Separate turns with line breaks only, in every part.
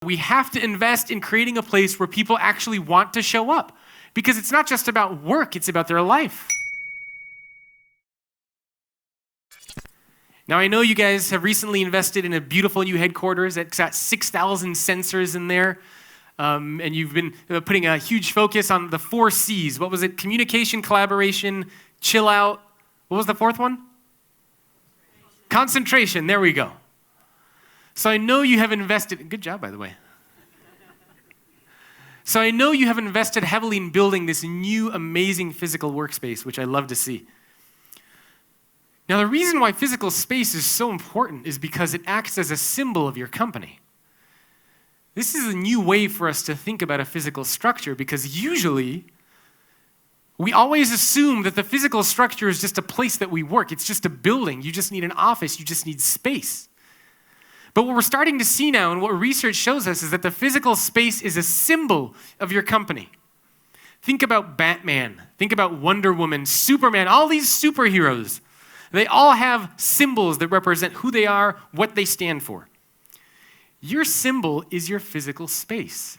We have to invest in creating a place where people actually want to show up, because it's not just about work, it's about their life. Now, I know you guys have recently invested in a beautiful new headquarters that's got 6,000 sensors in there, and you've been putting a huge focus on the 4 C's. What was it? Communication, collaboration, chill out. What was the 4th one? Concentration. There we go. So I know you have invested, good job, by the way. So I know you have invested heavily in building this new, amazing physical workspace, which I love to see. Now, the reason why physical space is so important is because it acts as a symbol of your company. This is a new way for us to think about a physical structure, because usually we always assume that the physical structure is just a place that we work. It's just a building. You just need an office. You just need space. But what we're starting to see now, and what research shows us, is that the physical space is a symbol of your company. Think about Batman. Think about Wonder Woman, Superman, all these superheroes. They all have symbols that represent who they are, what they stand for. Your symbol is your physical space.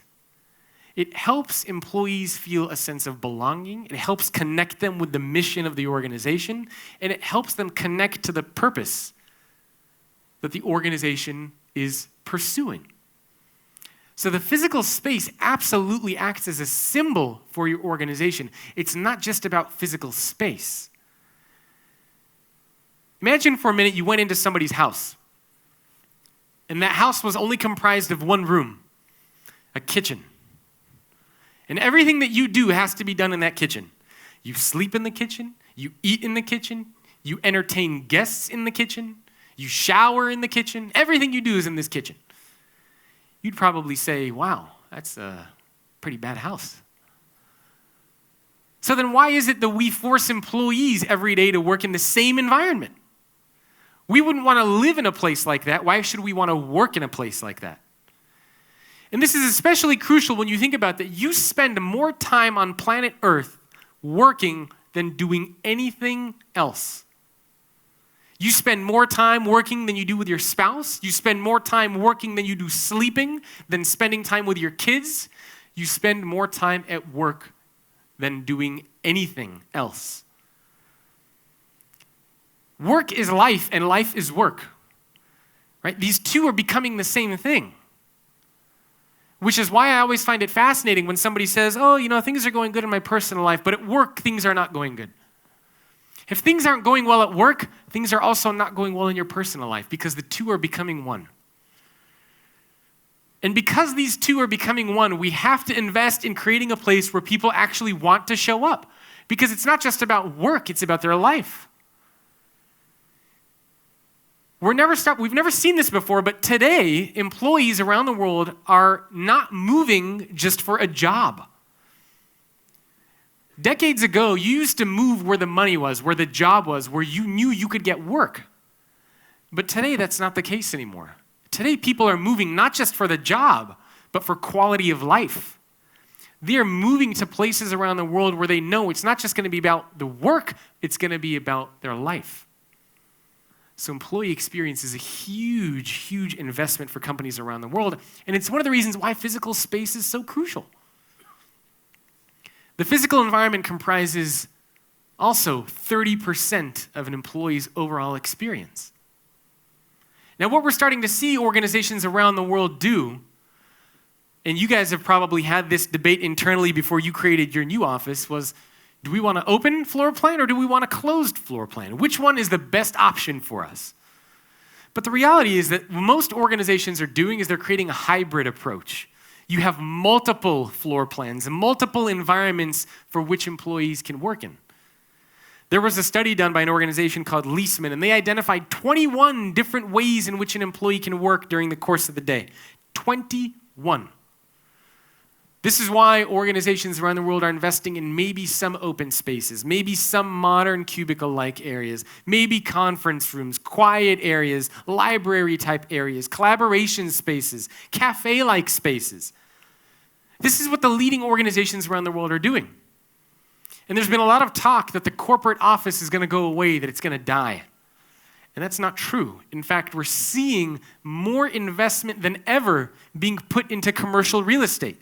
It helps employees feel a sense of belonging. It helps connect them with the mission of the organization, and it helps them connect to the purpose that the organization is pursuing. So the physical space absolutely acts as a symbol for your organization. It's not just about physical space. Imagine for a minute you went into somebody's house, and that house was only comprised of one room, a kitchen. And everything that you do has to be done in that kitchen. You sleep in the kitchen, you eat in the kitchen, you entertain guests in the kitchen, you shower in the kitchen, everything you do is in this kitchen. You'd probably say, wow, that's a pretty bad house. So then why is it that we force employees every day to work in the same environment? We wouldn't want to live in a place like that. Why should we want to work in a place like that? And this is especially crucial when you think about that you spend more time on planet Earth working than doing anything else. You spend more time working than you do with your spouse. You spend more time working than you do sleeping, than spending time with your kids. You spend more time at work than doing anything else. Work is life, and life is work. Right? These two are becoming the same thing. Which is why I always find it fascinating when somebody says, oh, things are going good in my personal life, but at work, things are not going good. If things aren't going well at work, things are also not going well in your personal life, because the two are becoming one. And because these two are becoming one, we have to invest in creating a place where people actually want to show up, because it's not just about work, it's about their life. We've never seen this before, but today, employees around the world are not moving just for a job. Decades ago, you used to move where the money was, where the job was, where you knew you could get work. But today, that's not the case anymore. Today, people are moving not just for the job, but for quality of life. They are moving to places around the world where they know it's not just going to be about the work, it's going to be about their life. So employee experience is a huge, huge investment for companies around the world, and it's one of the reasons why physical space is so crucial. The physical environment comprises also 30% of an employee's overall experience. Now, what we're starting to see organizations around the world do, and you guys have probably had this debate internally before you created your new office, was, do we want an open floor plan or do we want a closed floor plan? Which one is the best option for us? But the reality is that what most organizations are doing is they're creating a hybrid approach. You have multiple floor plans and multiple environments for which employees can work in. There was a study done by an organization called Leesman, and they identified 21 different ways in which an employee can work during the course of the day. 21. This is why organizations around the world are investing in maybe some open spaces, maybe some modern cubicle-like areas, maybe conference rooms, quiet areas, library-type areas, collaboration spaces, cafe-like spaces. This is what the leading organizations around the world are doing. And there's been a lot of talk that the corporate office is going to go away, that it's going to die. And that's not true. In fact, we're seeing more investment than ever being put into commercial real estate.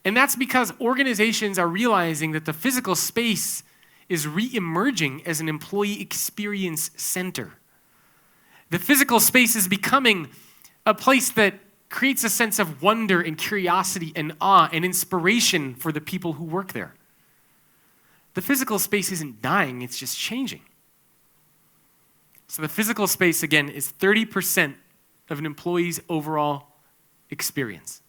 And that's because organizations are realizing that the physical space is re-emerging as an employee experience center. The physical space is becoming a place that creates a sense of wonder and curiosity and awe and inspiration for the people who work there. The physical space isn't dying, it's just changing. So the physical space, again, is 30% of an employee's overall experience.